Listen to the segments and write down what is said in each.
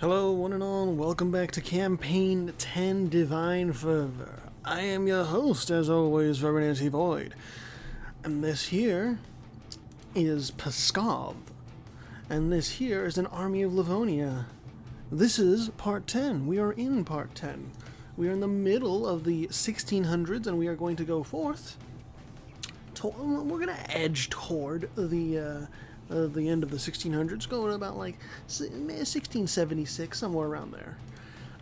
Hello, one and all. Welcome back to Campaign 10 Divine Fervor. I am your host, as always, Reverend Void. And this here is Pskov. And this here is an army of Livonia. This is Part 10. We are in Part 10. We are in the middle of the 1600s, and we are going to go forth. We're going to edge toward the end of the 1600s, going about like 1676, somewhere around there.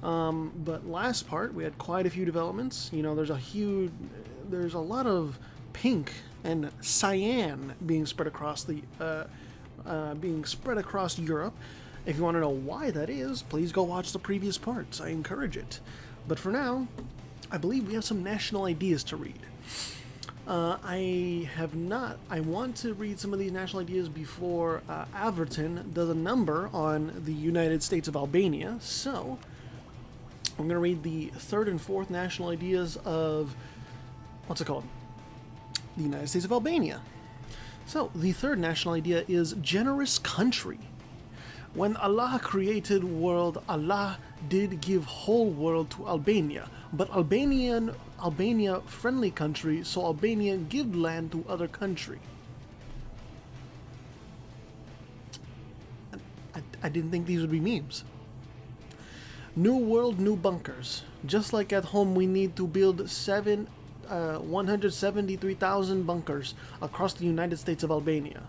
But last part, we had quite a few developments. You know, there's a lot of pink and cyan being spread across Europe. If you want to know why that is, please go watch the previous parts. I encourage it. But for now, I believe we have some national ideas to read. I want to read some of these national ideas before Averton does a number on the United States of Albania. So, I'm going to read the third and fourth national ideas of, the United States of Albania. So, the third national idea is generous country. When Allah created world, Allah did give whole world to Albania, but Albania friendly country, so Albania give land to other country. I didn't think these would be memes. New world, new bunkers. Just like at home, we need to build 173,000 bunkers across the United States of Albania.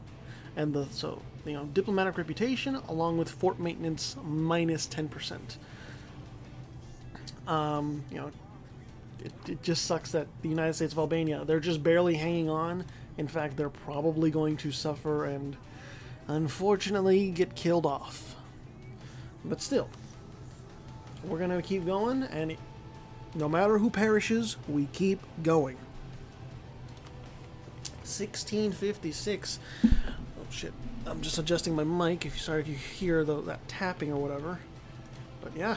And diplomatic reputation along with fort maintenance minus 10%. It just sucks that the United States of Albania, they're just barely hanging on. In fact, they're probably going to suffer and unfortunately get killed off. But still, we're going to keep going, and no matter who perishes, we keep going. 1656. Oh shit, I'm just adjusting my mic. Sorry if you hear that tapping or whatever. But yeah,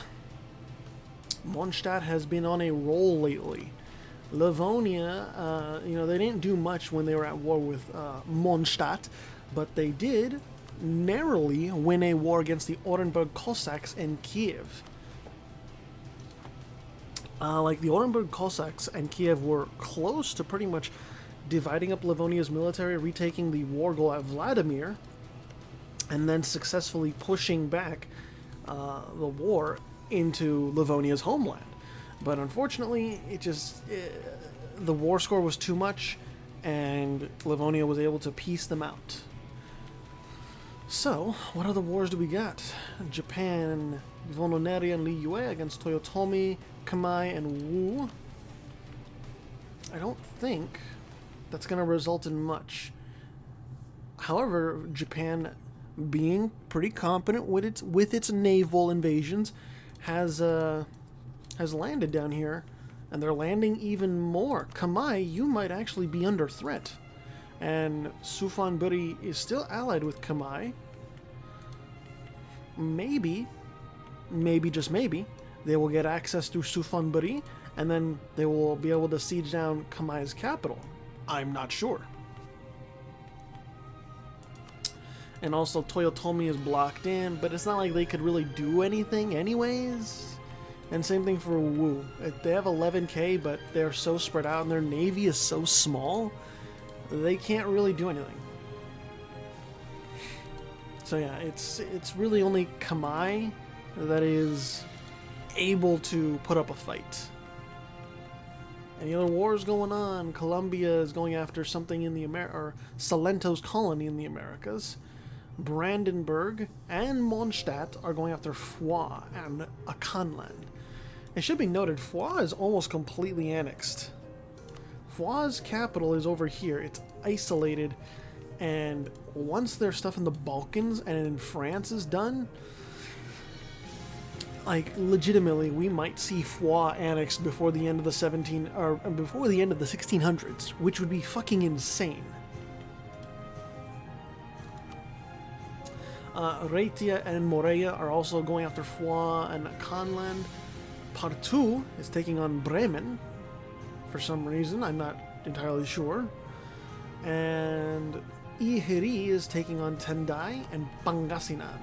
Mondstadt has been on a roll lately. Livonia, they didn't do much when they were at war with Mondstadt, but they did narrowly win a war against the Orenburg Cossacks in Kiev. The Orenburg Cossacks and Kiev were close to pretty much dividing up Livonia's military, retaking the war goal at Vladimir, and then successfully pushing back the war into Livonia's homeland. But unfortunately, the war score was too much, and Livonia was able to piece them out. So, what other wars do we got? Japan, Vononeri and Liyue against Toyotomi, Kamai, and Wu. I don't think that's going to result in much. However, Japan, being pretty competent with its naval invasions, has landed down here, and they're landing even more. Kamai, you might actually be under threat, and Sufanburi is still allied with Kamai. Maybe, just maybe, they will get access to Sufanburi, and then they will be able to siege down Kamai's capital. I'm not sure. And also, Toyotomi is blocked in, but it's not like they could really do anything anyways. And same thing for Wu. They have 11k, but they're so spread out, and their navy is so small, they can't really do anything. So yeah, it's really only Kamai that is able to put up a fight. Any other wars going on? Colombia is going after something in the or Salento's colony in the Americas. Brandenburg and Mondstadt are going after Foix and Akanland. It should be noted, Foix is almost completely annexed. Foix's capital is over here. It's isolated, and once their stuff in the Balkans and in France is done, legitimately, we might see Foix annexed before the end of the 1600s, which would be fucking insane. Rhaetia and Morea are also going after Foix and Conland. Partu is taking on Bremen for some reason, I'm not entirely sure. And Ihiri is taking on Tendai and Pangasinan.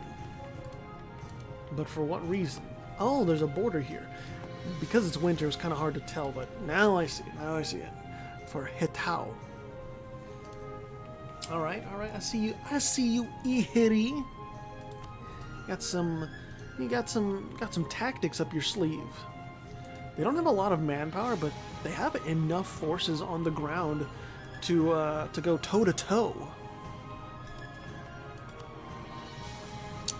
But for what reason? Oh, there's a border here. Because it's winter, it's kind of hard to tell, but now I see it. Now I see it. For Hetao. Alright, alright. I see you. I see you, Ihiri. Got some tactics up your sleeve. They don't have a lot of manpower, but they have enough forces on the ground to go toe to toe.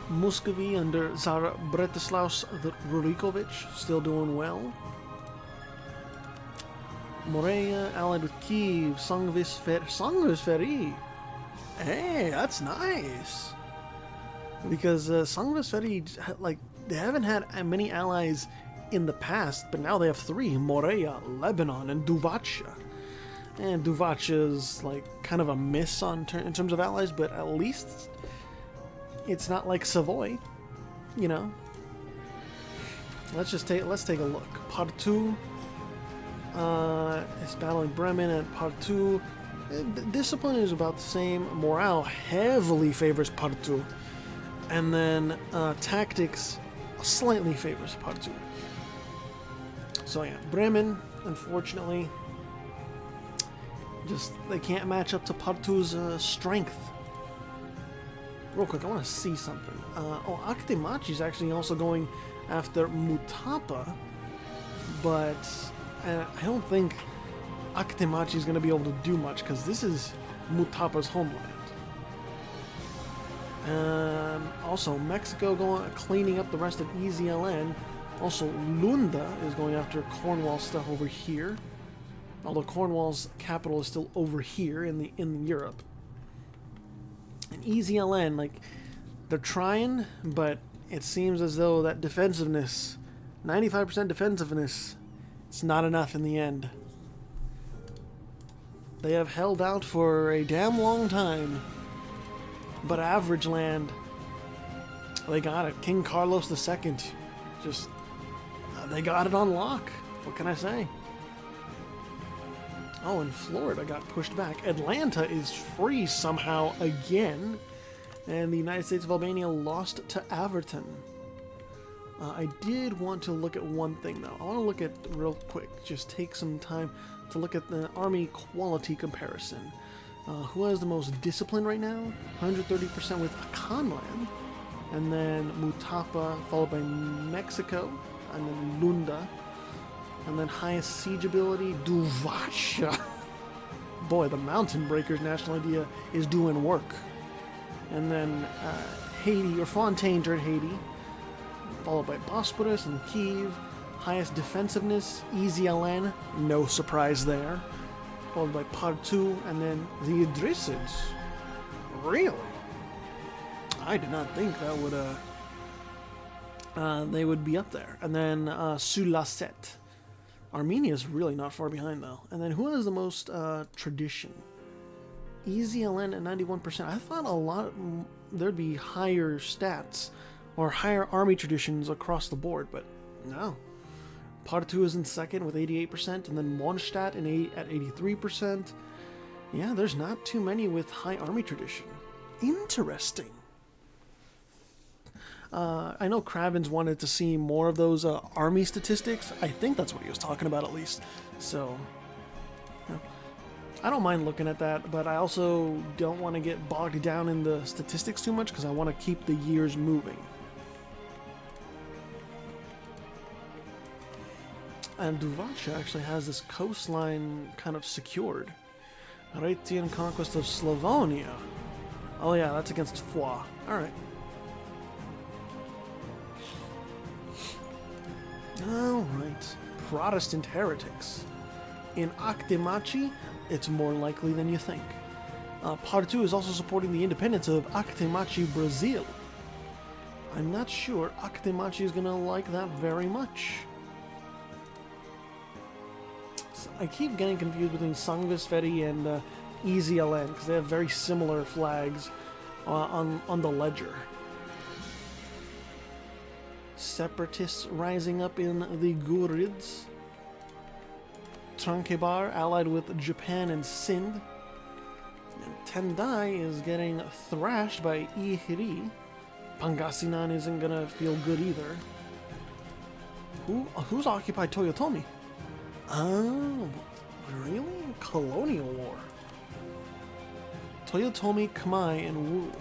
Muscovy under Tsar Bretislaus Rurikovic, still doing well. Morea allied with Kiev, Sangvisferi. Hey, that's nice. Because Sangvisferi, like, they haven't had many allies in the past, but now they have 3: Morea, Lebanon, and Duvacha. And Duvacha's like kind of a miss in terms of allies, but at least it's not like Savoy, you know. Let's take a look. Partu is battling Bremen, and Partu, discipline is about the same. Morale heavily favors Partu, and then tactics slightly favors Partu. So yeah, Bremen, unfortunately, just they can't match up to Partu's strength. Real quick, I want to see something. Akhtemachi is actually also going after Mutapa, but I don't think Akhtemachi is going to be able to do much because this is Mutapa's homeland. Also, Mexico cleaning up the rest of EZLN. Also, Lunda is going after Cornwall stuff over here, although Cornwall's capital is still over here in Europe. And EZLN, like, they're trying, but it seems as though that defensiveness, 95% defensiveness, it's not enough in the end. They have held out for a damn long time, but average land, they got it. King Carlos II, just, they got it on lock. What can I say? Oh, and Florida got pushed back. Atlanta is free somehow again. And the United States of Albania lost to Averton. I did want to look at one thing, though. I want to look at, real quick, just take some time to look at the army quality comparison. Who has the most discipline right now? 130% with Akanland. And then Mutapa, followed by Mexico. And then Lunda. And then highest siege ability, Duvacha. Boy, the Mountain Breakers national idea is doing work. And then Haiti, or Fontaine during Haiti, followed by Bosporus and Kiev. Highest defensiveness, EZLN, no surprise there. Followed by Partu, and then the Idrisids. Really? I did not think that would they would be up there. And then Sulacet. Armenia is really not far behind, though. And then who has the most tradition? EZLN at 91%. I thought there'd be higher stats or higher army traditions across the board, but no. Partu is in second with 88%, and then Mondstadt at 83%. Yeah, there's not too many with high army tradition. Interesting. I know Kravens wanted to see more of those army statistics. I think that's what he was talking about, at least. So, you know, I don't mind looking at that, but I also don't want to get bogged down in the statistics too much because I want to keep the years moving. And Duvacha actually has this coastline kind of secured. Rhaetian conquest of Slavonia. Oh yeah, that's against Foix. Alright. Alright. Protestant heretics. In Akhtemachi, it's more likely than you think. Partu is also supporting the independence of Akhtemachi, Brazil. I'm not sure Akhtemachi is going to like that very much. I keep getting confused between Sangvisferi and EZLN because they have very similar flags on the ledger. Separatists rising up in the Gurids. Trankebar allied with Japan and Sind. And Tendai is getting thrashed by Ihiri. Pangasinan isn't gonna feel good either. Who's occupied Toyotomi? Oh, really? Colonial War. Toyotomi, Kamai, and Wu.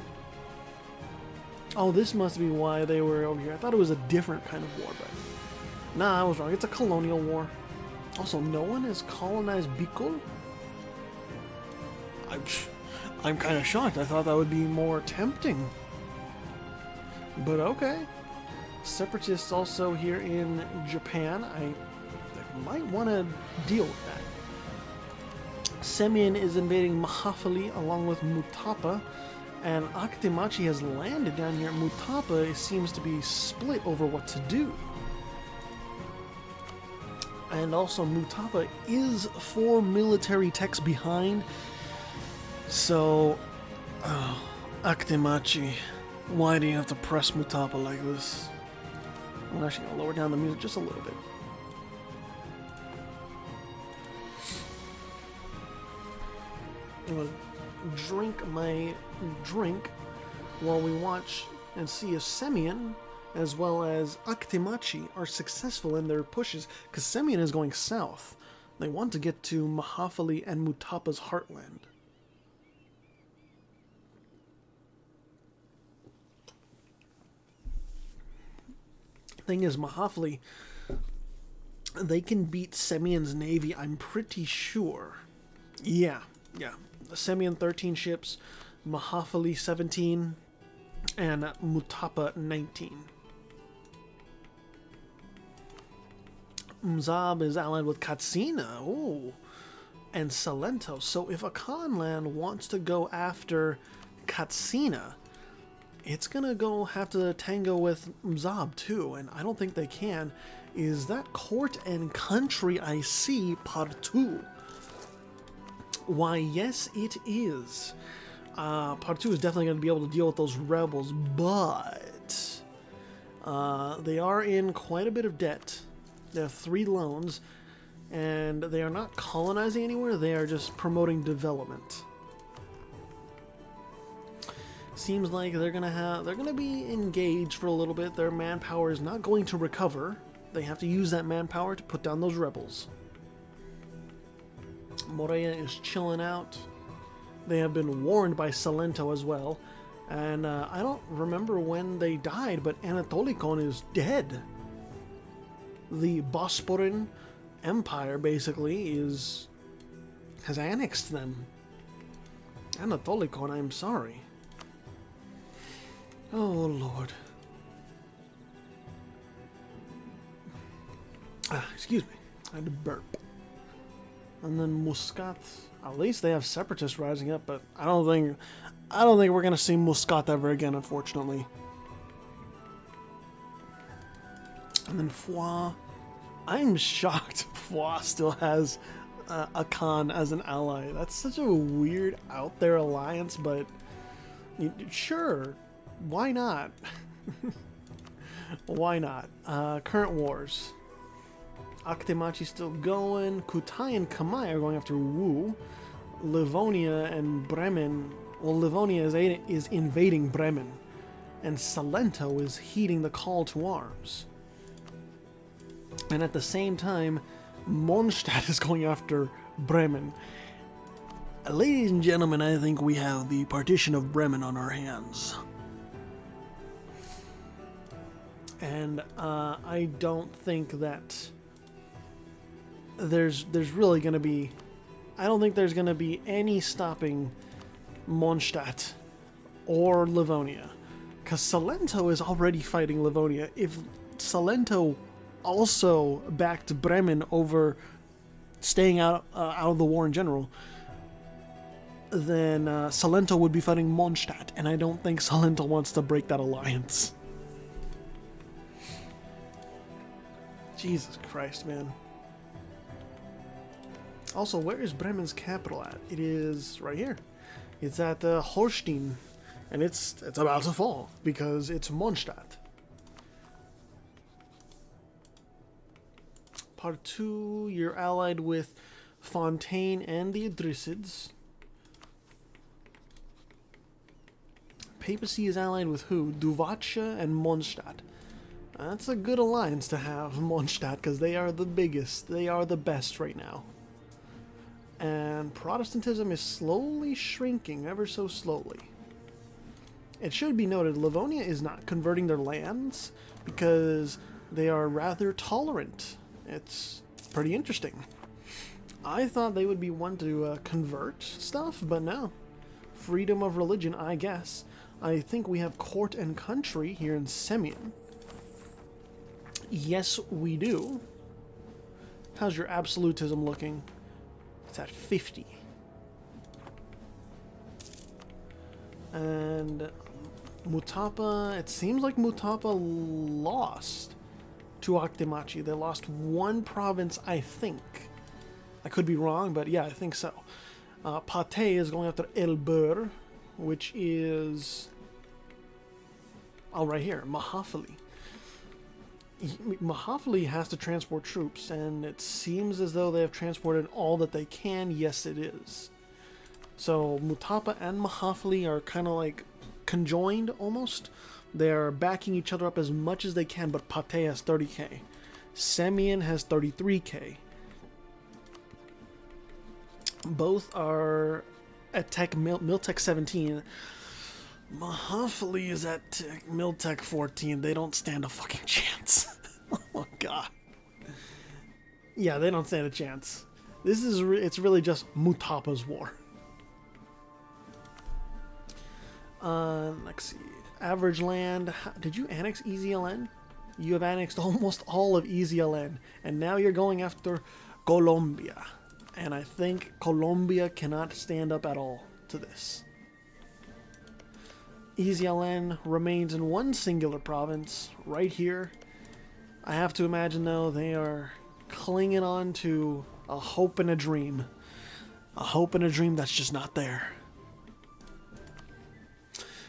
Oh, this must be why they were over here. I thought it was a different kind of war, but... Nah, I was wrong. It's a colonial war. Also, no one has colonized Bicol? I'm kind of shocked. I thought that would be more tempting. But okay. Separatists also here in Japan. I might want to deal with that. Semien is invading Mahafali along with Mutapa, and Akitemachi has landed down here. Mutapa seems to be split over what to do. And also Mutapa is 4 military techs behind. So, Akitemachi, why do you have to press Mutapa like this? I'm actually going to lower down the music just a little bit. I'm going to drink my drink while we watch and see if Semien as well as Akitemachi are successful in their pushes, because Semien is going south. They want to get to Mahafali and Mutapa's heartland. Thing is, Mahafali, they can beat Semien's navy, I'm pretty sure. Yeah. Semien 13 ships, Mahafali 17, and Mutapa 19. Mzab is allied with Katsina, ooh, and Salento. So if a Khanland wants to go after Katsina, it's gonna have to tango with Mzab too, and I don't think they can. Is that court and country I see Partu? Why, yes, it is. Partu is definitely going to be able to deal with those rebels, but they are in quite a bit of debt. They have 3 loans, and they are not colonizing anywhere. They are just promoting development. Seems like they're gonna be engaged for a little bit. Their manpower is not going to recover. They have to use that manpower to put down those rebels. Moreya is chilling out. They have been warned by Salento as well. And I don't remember when they died, but Anatolikon is dead. The Bosporan Empire basically has annexed them. Anatolikon, I'm sorry. Oh, Lord. Excuse me. I had to burp. And then Muscat. At least they have separatists rising up, but I don't think we're gonna see Muscat ever again, unfortunately. And then Foix. I'm shocked Foix still has a Khan as an ally. That's such a weird out there alliance, but sure, why not? Why not? Current wars. Akitemachi still going. Kutai and Kamai are going after Wu. Livonia and Bremen. Well, Livonia is invading Bremen. And Salento is heeding the call to arms. And at the same time, Mondstadt is going after Bremen. Ladies and gentlemen, I think we have the partition of Bremen on our hands. And I don't think that there's really going to be... I don't think there's going to be any stopping Mondstadt or Livonia. Because Salento is already fighting Livonia. If Salento also backed Bremen over staying out of the war in general, then Salento would be fighting Mondstadt, and I don't think Salento wants to break that alliance. Jesus Christ, man. Also, where is Bremen's capital at? It is right here. It's at Holstein, and it's about to fall because it's Mondstadt. Part 2, you're allied with Fontaine and the Idrisids. papacy is allied with who? Duvacia and Mondstadt. That's a good alliance to have, Mondstadt, because they are the biggest. They are the best right now. And Protestantism is slowly shrinking, ever so slowly. It should be noted, Livonia is not converting their lands because they are rather tolerant. It's pretty interesting. I thought they would be one to convert stuff, but no. Freedom of religion, I guess. I think we have court and country here in Semyon. Yes, we do. How's your absolutism looking? It's at 50. And Mutapa, it seems like Mutapa lost to Akhtemachi. They lost one province, I think. I could be wrong, but yeah, I think so. Pate is going after Elbur, which is... oh, right here, Mahafali. Mahafali has to transport troops, and it seems as though they have transported all that they can. Yes, it is. So Mutapa and Mahafali are kind of like conjoined almost. They're backing each other up as much as they can, but Pate has 30k. Semyon has 33k. Both are at Tech Miltech 17. Mahafali is at Miltech 14. They don't stand a fucking chance. Oh god. Yeah, they don't stand a chance. This is it's really just Mutapa's war. Let's see. Average land. Did you annex EZLN? You have annexed almost all of EZLN, and now you're going after Colombia. And I think Colombia cannot stand up at all to this. EZLN remains in one singular province, right here. I have to imagine, though, they are clinging on to a hope and a dream. A hope and a dream that's just not there.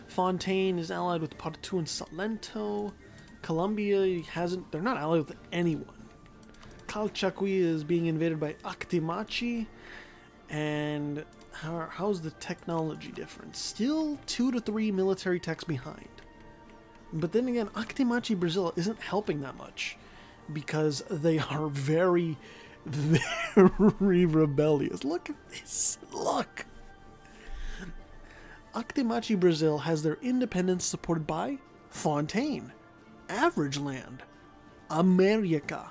Fontaine is allied with Partu and Salento. Colombia hasn't... they're not allied with anyone. Calchaqui is being invaded by Akhtemachi. And how's the technology difference? Still 2 to 3 military techs behind. But then again, Akhtemachi Brazil isn't helping that much. Because they are very, very rebellious. Look at this. Look! Akhtemachi Brazil has their independence supported by Fontaine, Average Land, America,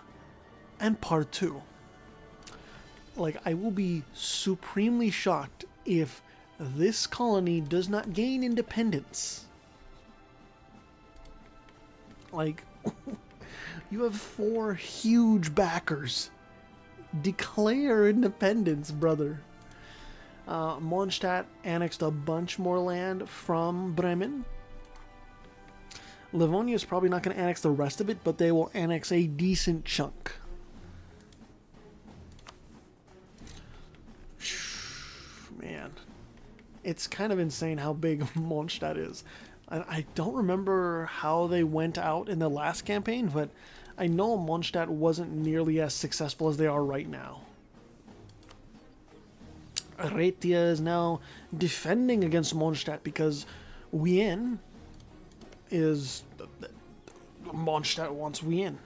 and Partu. Like, I will be supremely shocked if this colony does not gain independence. Like, you have 4 huge backers. Declare independence, brother. Mondstadt annexed a bunch more land from Bremen. Livonia is probably not going to annex the rest of it, but they will annex a decent chunk. Man, it's kind of insane how big Mondstadt is. I don't remember how they went out in the last campaign, but I know Mondstadt wasn't nearly as successful as they are right now. Raetia is now defending against Mondstadt because Wien is... Mondstadt wants Wien.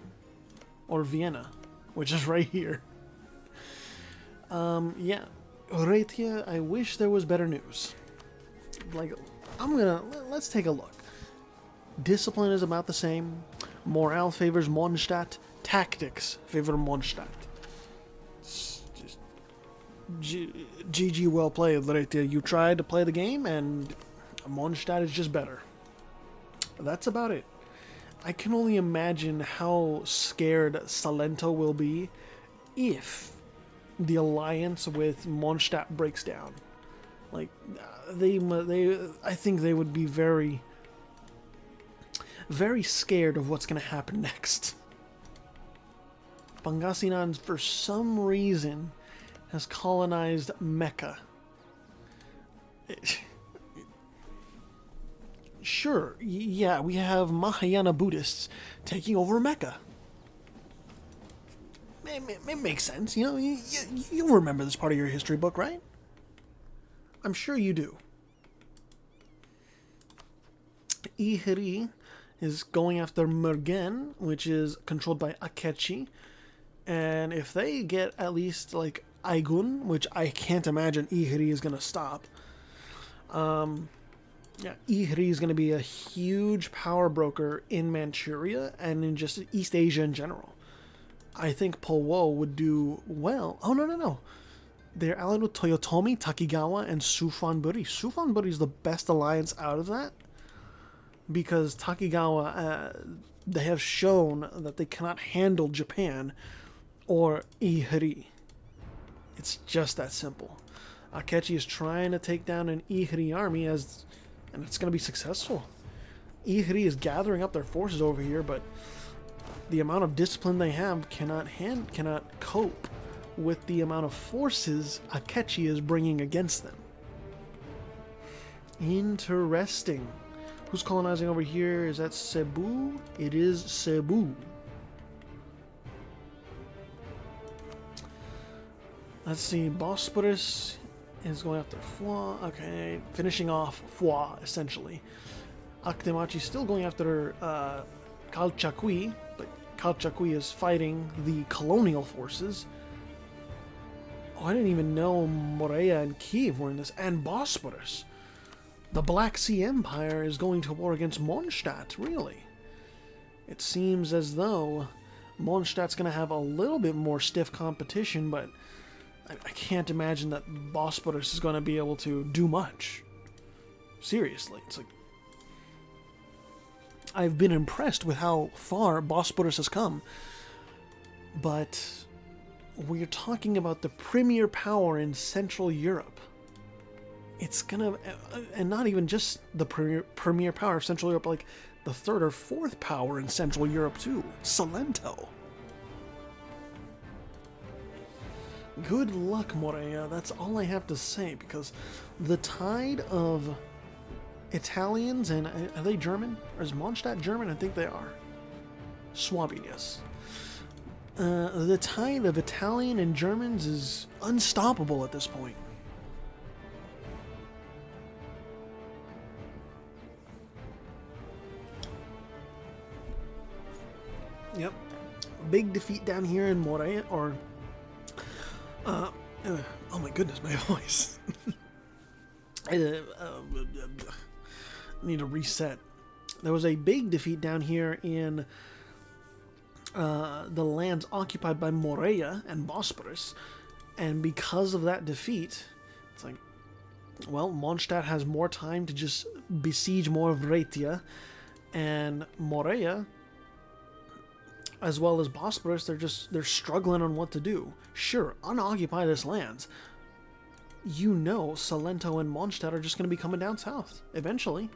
Or Vienna, which is right here. Yeah. Raetia, I wish there was better news. Like, let's take a look. Discipline is about the same. Morale favors Mondstadt. Tactics favor Mondstadt. GG, well played, Raetia. You tried to play the game, and Mondstadt is just better. That's about it. I can only imagine how scared Salento will be if the alliance with Mondstadt breaks down. Like, I think they would be very, very scared of what's going to happen next. Pangasinan, for some reason, has colonized Mecca. Sure, yeah, we have Mahayana Buddhists taking over Mecca. It makes sense, you know, you remember this part of your history book, right? I'm sure you do. Ihiri is going after Mergen, which is controlled by Akechi. And if they get at least like Aigun, which I can't imagine Ihiri is going to stop, yeah, Ihiri is going to be a huge power broker in Manchuria and in just East Asia in general. I think Powo would do well. Oh, no. They're allied with Toyotomi, Takigawa, and Sufanburi. Sufanburi is the best alliance out of that because Takigawa, they have shown that they cannot handle Japan or Ihiri. It's just that simple. Akechi is trying to take down an Ihiri army, and it's going to be successful. Ihiri is gathering up their forces over here, but the amount of discipline they have cannot cope with the amount of forces Akechi is bringing against them. Interesting. Who's colonizing over here? Is that Cebu? It is Cebu. Let's see. Bosporus is going after Foix. Okay, finishing off Foix, essentially. Akdemachi still going after Calchaqui, but Calchaqui is fighting the colonial forces. Oh, I didn't even know Morea and Kiev were in this. And Bosporus. The Black Sea Empire is going to war against Mondstadt, really. It seems as though Mondstadt's going to have a little bit more stiff competition, but I can't imagine that Bosporus is going to be able to do much. Seriously, it's like... I've been impressed with how far Bosporus has come, but we're talking about the premier power in Central Europe. It's gonna... and not even just the premier power of Central Europe, like the third or fourth power in Central Europe too. Salento. Good luck, Morea. That's all I have to say, because the tide of Italians and... Are they German? Or is Mondstadt German? I think they are. Swabian, yes. The tide of Italian and Germans is unstoppable at this point. Yep. Big defeat down here in Morea, or... oh my goodness, my voice. I need to reset. There was a big defeat down here in the lands occupied by Morea and Bosporus, and because of that defeat, it's like, well, Mondstadt has more time to just besiege more of Raetia, and Morea, as well as Bosporus, they're struggling on what to do. Sure, unoccupy this lands. You know Salento and Mondstadt are just going to be coming down south, eventually.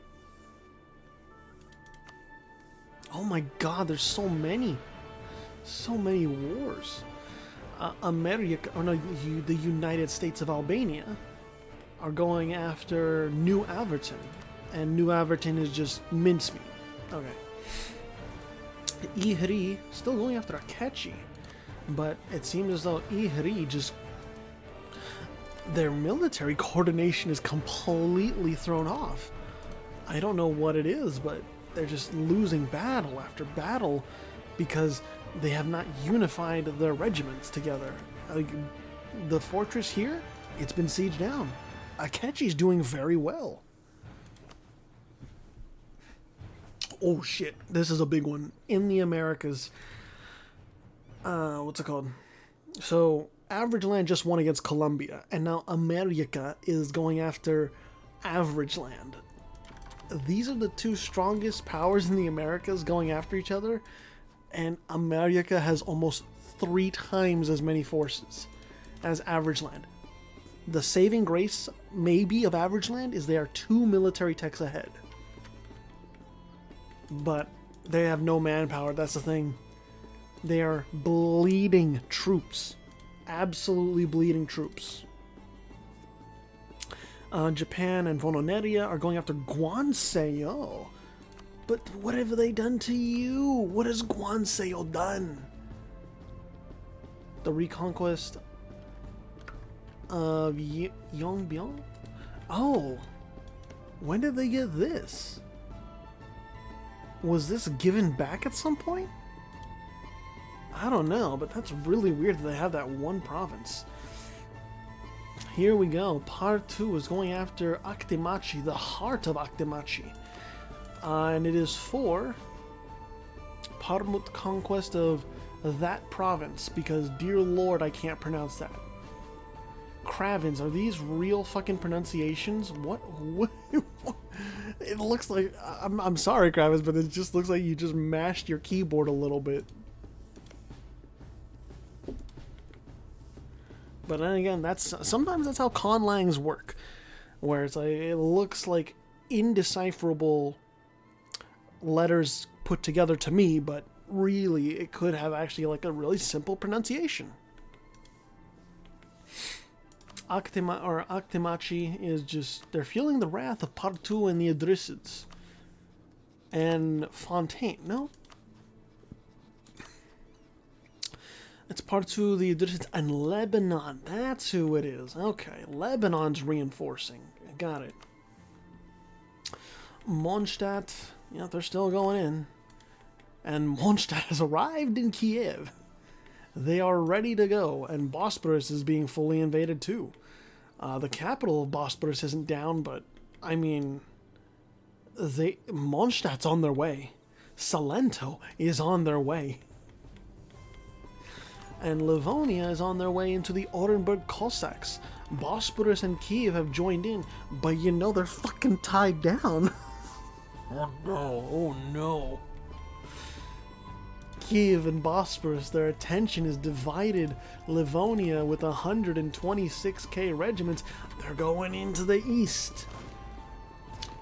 Oh my god, there's so many. So many wars. America, or no, the United States of Albania are going after New Averton. And New Averton is just mincemeat. Okay. Ihri still going after Akechi, but it seems as though Ihri just... their military coordination is completely thrown off. I don't know what it is, but they're just losing battle after battle because they have not unified their regiments together. Like, the fortress here, it's been sieged down. Akechi's doing very well. Oh shit, this is a big one. In the Americas, what's it called? So, Average Land just won against Colombia, and now America is going after Average Land. These are the two strongest powers in the Americas going after each other, and America has almost 3 times as many forces as Average Land. The saving grace, maybe, of Average Land is they are 2 military techs ahead. But they have no manpower, that's the thing. They are bleeding troops. Absolutely bleeding troops. Japan and Vononeria are going after Guanseo. But what have they done to you? What has Guanseo done? The reconquest of Yongbyon? Oh, when did they get this? Was this given back at some point? I don't know, but that's really weird that they have that one province. Here we go. Part 2 is going after Akhtemachi, the heart of Akhtemachi. And it is for Parmut conquest of that province, because dear lord, I can't pronounce that. Kravens, are these real fucking pronunciations? What? It looks like, I'm sorry Kravens, but it just looks like you just mashed your keyboard a little bit. But then again, sometimes that's how conlangs work, where it's like it looks like indecipherable letters put together to me, but really it could have actually like a really simple pronunciation. Akhtemachi is just, they're feeling the wrath of Partu and the Idrisids. And Fontaine, no? It's Partu, the Idrisids, and Lebanon. That's who it is. Okay, Lebanon's reinforcing. Got it. Mondstadt, yeah, they're still going in. And Mondstadt has arrived in Kiev. They are ready to go, and Bosporus is being fully invaded too. The capital of Bosporus isn't down, but, I mean, Mondstadt's on their way. Salento is on their way. And Livonia is on their way into the Orenburg Cossacks. Bosporus and Kiev have joined in, but you know they're fucking tied down. Oh no, oh no. Kiev and Bosporus, their attention is divided. Livonia with 126k regiments, they're going into the east.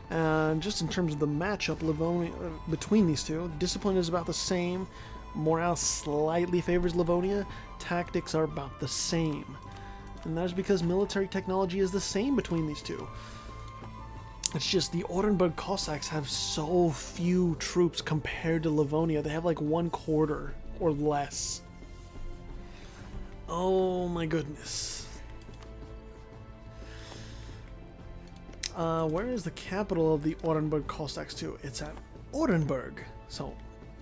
And just in terms of the matchup, Livonia between these two, discipline is about the same. Morale slightly favors Livonia. Tactics are about the same. And that's because military technology is the same between these two. It's just the Orenburg Cossacks have so few troops compared to Livonia. They have like 1/4 or less. Oh my goodness. Where is the capital of the Orenburg Cossacks too? It's at Orenburg. So,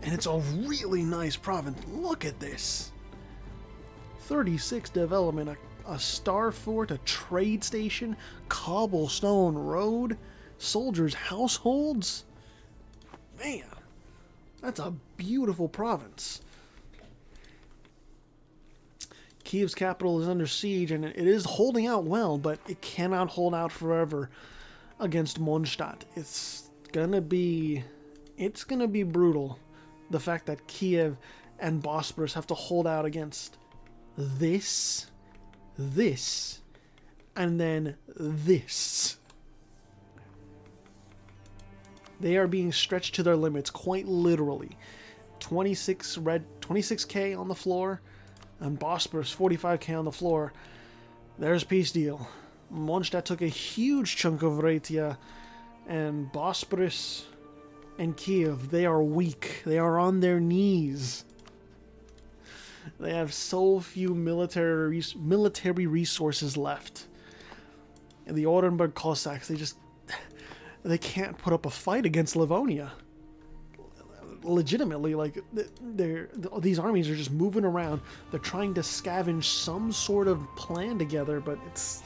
and it's a really nice province. Look at this. 36 development, a star fort, a trade station, cobblestone road, soldiers' households. Man, that's a beautiful province. Kiev's capital is under siege, and it is holding out well, but it cannot hold out forever against Mondstadt. It's gonna be brutal. The fact that Kiev and Bosporus have to hold out against this, and then this. They are being stretched to their limits, quite literally. 26k on the floor, and Bosporus 45k on the floor. There's peace deal. Mondstadt took a huge chunk of Raetia, and Bosporus and Kiev, they are weak. They are on their knees. They have so few military resources left. And the Orenburg Cossacks, they can't put up a fight against Livonia. Legitimately, like, these armies are just moving around. They're trying to scavenge some sort of plan together, but it's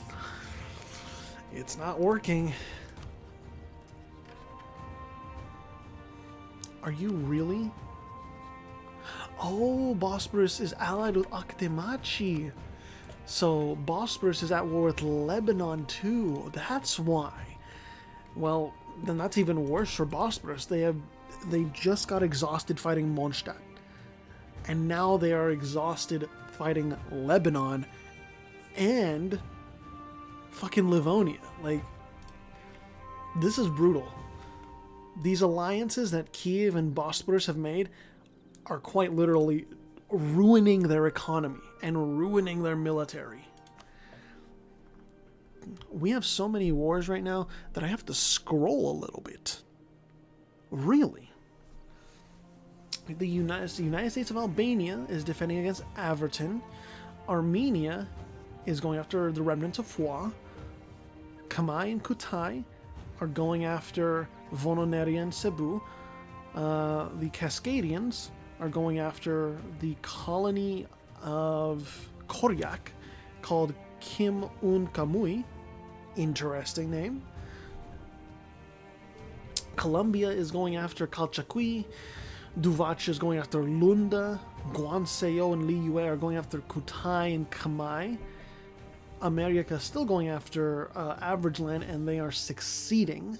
not working. Are you really? Oh, Bosporus is allied with Akhtemachi. So Bosporus is at war with Lebanon too. That's why. Well, then that's even worse for Bosporus. They just got exhausted fighting Mondstadt. And now they are exhausted fighting Lebanon and fucking Livonia. Like, this is brutal. These alliances that Kiev and Bosporus have made are quite literally ruining their economy and ruining their military. We have so many wars right now that I have to scroll a little bit. Really. The United States of Albania is defending against Averton. Armenia is going after the remnants of Foix. Kamai and Kutai are going after Vononeria and Cebu. The Cascadians are going after the colony of Koryak called Kim Un Kamui. Interesting name. Colombia is going after Calchaquí. Duvach is going after Lunda. Guanseo and Liyue are going after Kutai and Kamai. America is still going after Average Land, and they are succeeding.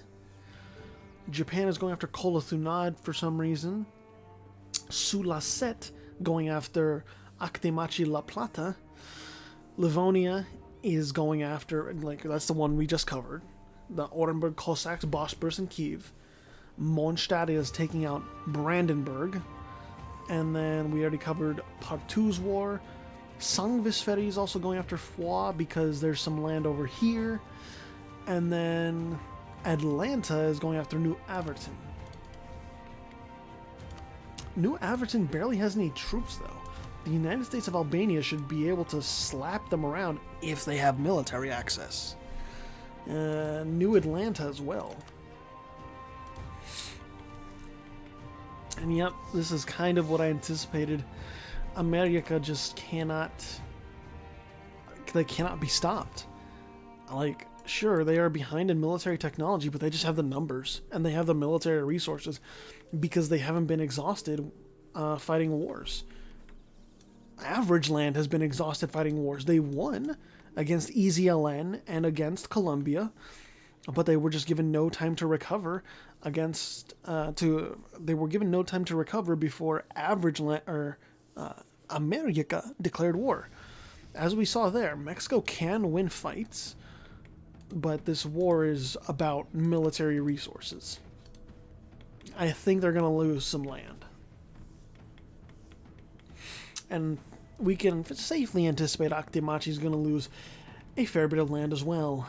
Japan is going after Kolothunad for some reason. Sulacet going after Actemachi La Plata. Livonia is going after, like, that's the one we just covered, the Orenburg Cossacks, Bosporus, and Kiev. Mondstadt is taking out Brandenburg. And then we already covered Partou's War. Sangvisferi is also going after Foix because there's some land over here. And then Atlanta is going after New Averton. New Averton barely has any troops, though. The United States of Albania should be able to slap them around if they have military access. New Atlanta as well. And yep, this is kind of what I anticipated. America just cannot... They cannot be stopped. Like, sure, they are behind in military technology, but they just have the numbers, and they have the military resources, because they haven't been exhausted fighting wars. Average Land has been exhausted fighting wars. They won against EZLN and against Colombia, but they were just given no time to recover against they were given no time to recover before Average Land or America declared war. As we saw there, Mexico can win fights, but this war is about military resources. I think they're going to lose some land. And we can safely anticipate Actemachi is going to lose a fair bit of land as well.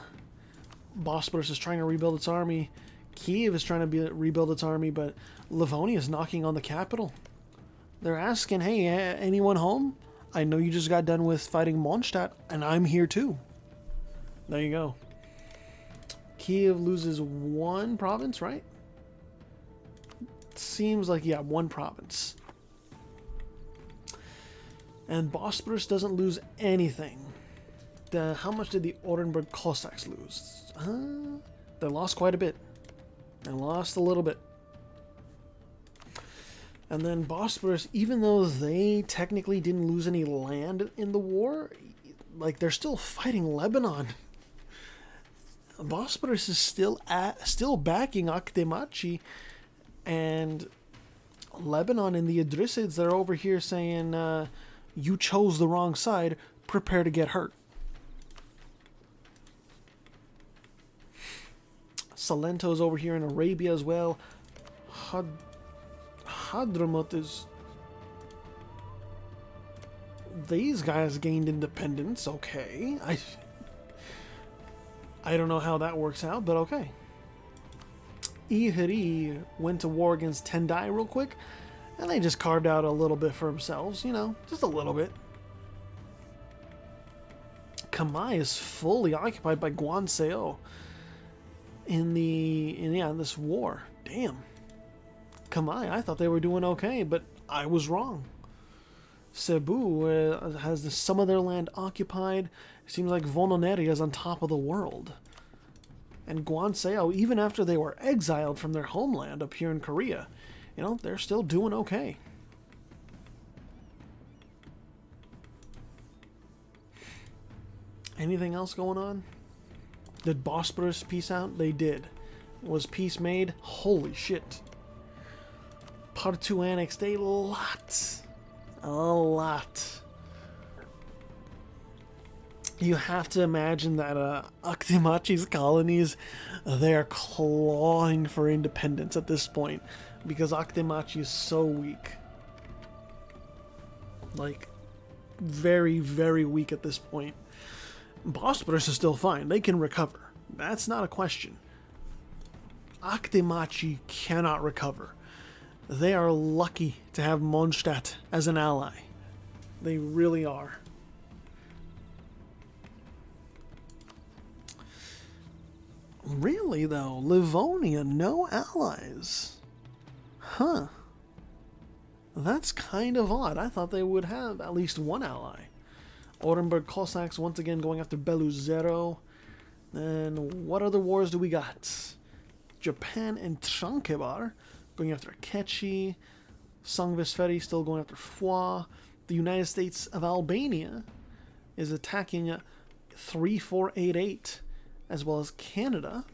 Bosporus is trying to rebuild its army. Kiev is trying to rebuild its army, but Livonia is knocking on the capital. They're asking, hey, anyone home? I know you just got done with fighting Mondstadt, and I'm here too. There you go. Kiev loses one province, right? Seems like, yeah, one province. And Bosporus doesn't lose anything. How much did the Orenburg Cossacks lose? They lost quite a bit. They lost a little bit. And then Bosporus, even though they technically didn't lose any land in the war, like, they're still fighting Lebanon. Bosporus is still backing Actemachi, and Lebanon and the Idrisids, they're over here saying, you chose the wrong side, prepare to get hurt. Salento's over here in Arabia as well. Hadramut is... These guys gained independence, okay. I don't know how that works out, but okay. Ihri went to war against Tendai real quick, and they just carved out a little bit for themselves, you know, just a little bit. Kamai is fully occupied by Guanseo in this war. Damn. Kamai, I thought they were doing okay, but I was wrong. Cebu has some of their land occupied. It seems like Vononeri is on top of the world. And Guanseo, even after they were exiled from their homeland up here in Korea, you know, they're still doing okay. Anything else going on? Did Bosporus peace out? They did. Was peace made? Holy shit. Partou annexed a lot. A lot. You have to imagine that Actemachi's colonies, they're clawing for independence at this point, because Actemachi is so weak. Like, very, very weak at this point. Bosporus is still fine. They can recover. That's not a question. Actemachi cannot recover. They are lucky to have Mondstadt as an ally. They really are. Really, though, Livonia, no allies. Huh. That's kind of odd. I thought they would have at least one ally. Orenburg Cossacks once again going after Beluzero. Then what other wars do we got? Japan and Trankebar going after Akechi. Sangvesferi still going after Foix. The United States of Albania is attacking 3488, as well as Canada.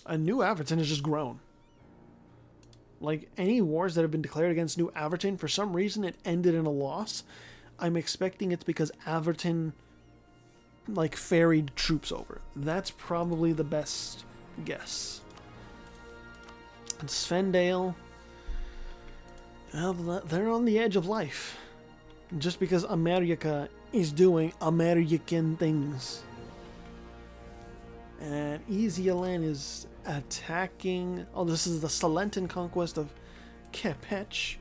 And New Averton has just grown. Like, any wars that have been declared against New Averton, for some reason it ended in a loss. I'm expecting it's because Averton, like, ferried troops over. That's probably the best guess. And Svendale, well, they're on the edge of life. Just because America is doing American things. And Ezialan is attacking... Oh, this is the Salentan conquest of Kepech.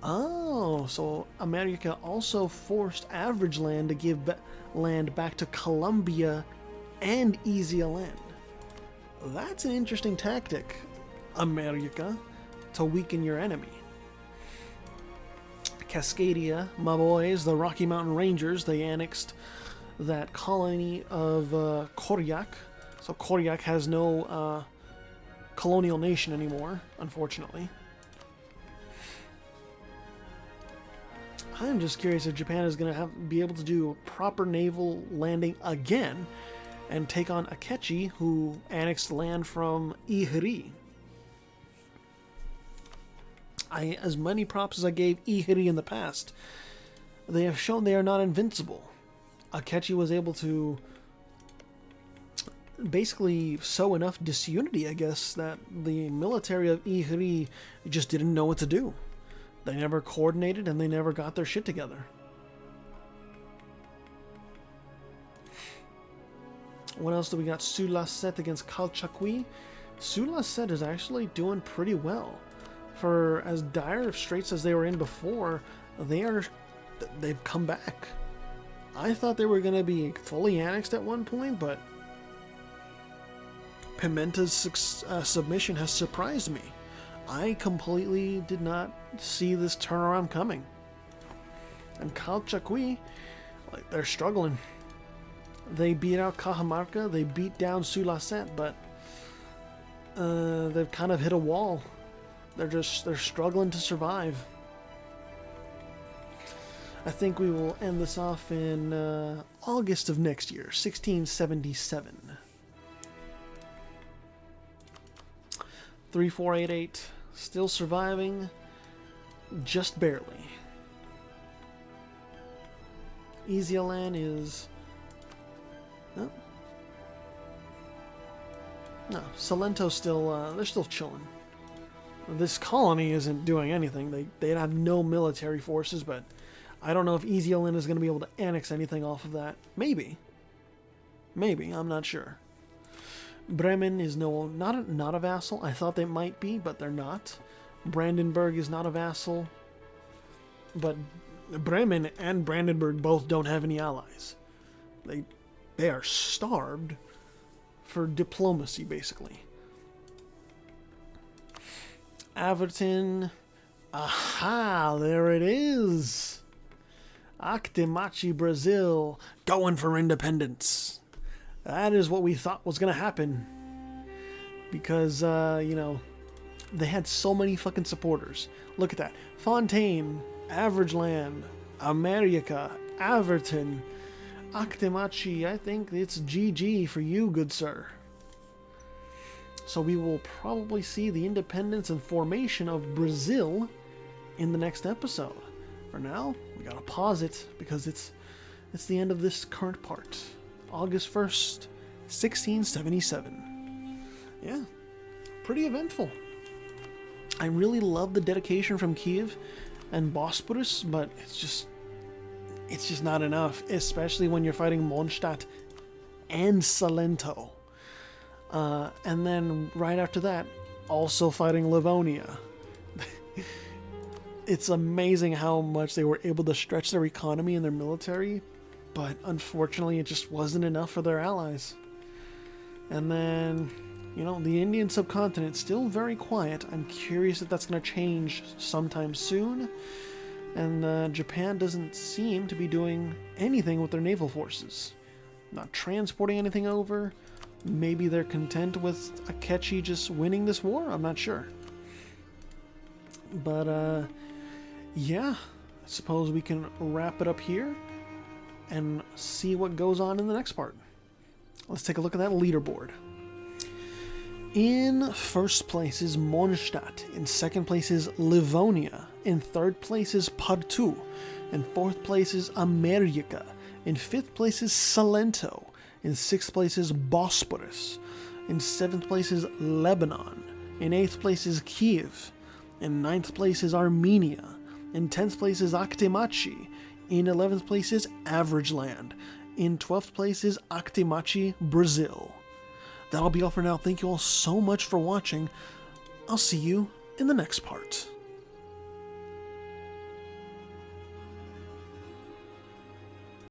Oh, so America also forced Average Land to give land back to Colombia and Ezialan. That's an interesting tactic, America, to weaken your enemy. Cascadia, my boys, the Rocky Mountain Rangers, they annexed that colony of Koryak. So Koryak has no colonial nation anymore, unfortunately. I'm just curious if Japan is going to be able to do a proper naval landing again and take on Akechi, who annexed land from Ihiri. As many props as I gave Ihiri in the past, they have shown they are not invincible. Akechi was able to basically sow enough disunity, I guess, that the military of Ihiri just didn't know what to do. They never coordinated and they never got their shit together. What else do we got? Sulacet against Kalchakwi. Sulacet is actually doing pretty well. For as dire of straits as they were in before, they've come back. I thought they were going to be fully annexed at one point, but Pimenta's submission has surprised me. I completely did not see this turnaround coming. And Kalchakwi, like, they're struggling. They beat out Cajamarca, they beat down Sulacet, but they've kind of hit a wall. They're struggling to survive. I think we will end this off in August of next year, 1677. 3488, still surviving, just barely. Ezialan is... Oh. No, Salento's still, they're still chilling. This colony isn't doing anything. They have no military forces, but I don't know if Ezialan is going to be able to annex anything off of that. Maybe. Maybe, I'm not sure. Bremen is not a vassal. I thought they might be, but they're not. Brandenburg is not a vassal. But Bremen and Brandenburg both don't have any allies. They are starved for diplomacy, basically. Averton. Aha, there it is. Actemachi, Brazil, going for independence. That is what we thought was going to happen. Because, you know, they had so many fucking supporters. Look at that. Fontaine, Average Land, America, Averton, Actemachi. I think it's GG for you, good sir. So we will probably see the independence and formation of Brazil in the next episode. For now, we gotta pause it because it's the end of this current part. August 1st, 1677. Yeah, pretty eventful. I really love the dedication from Kiev and Bosporus, but it's just not enough, especially when you're fighting Mondstadt and Salento. And then right after that, also fighting Livonia. It's amazing how much they were able to stretch their economy and their military, but unfortunately it just wasn't enough for their allies. And then You know, the Indian subcontinent still very quiet. I'm curious if that's going to change sometime soon. And Japan doesn't seem to be doing anything with their naval forces. Not transporting anything over. Maybe they're content with Akechi just winning this war? I'm not sure. But, yeah. I suppose we can wrap it up here and see what goes on in the next part. Let's take a look at that leaderboard. In first place is Mondstadt. In second place is Livonia. In third place is Tartu. In fourth place is America. In fifth place is Salento. In sixth place is Bosporus. In seventh place is Lebanon. In eighth place is Kiev. In ninth place is Armenia. In 10th place is Akhtemachi. In 11th place is Average Land. In 12th place is Akhtemachi, Brazil. That'll be all for now. Thank you all so much for watching. I'll see you in the next part.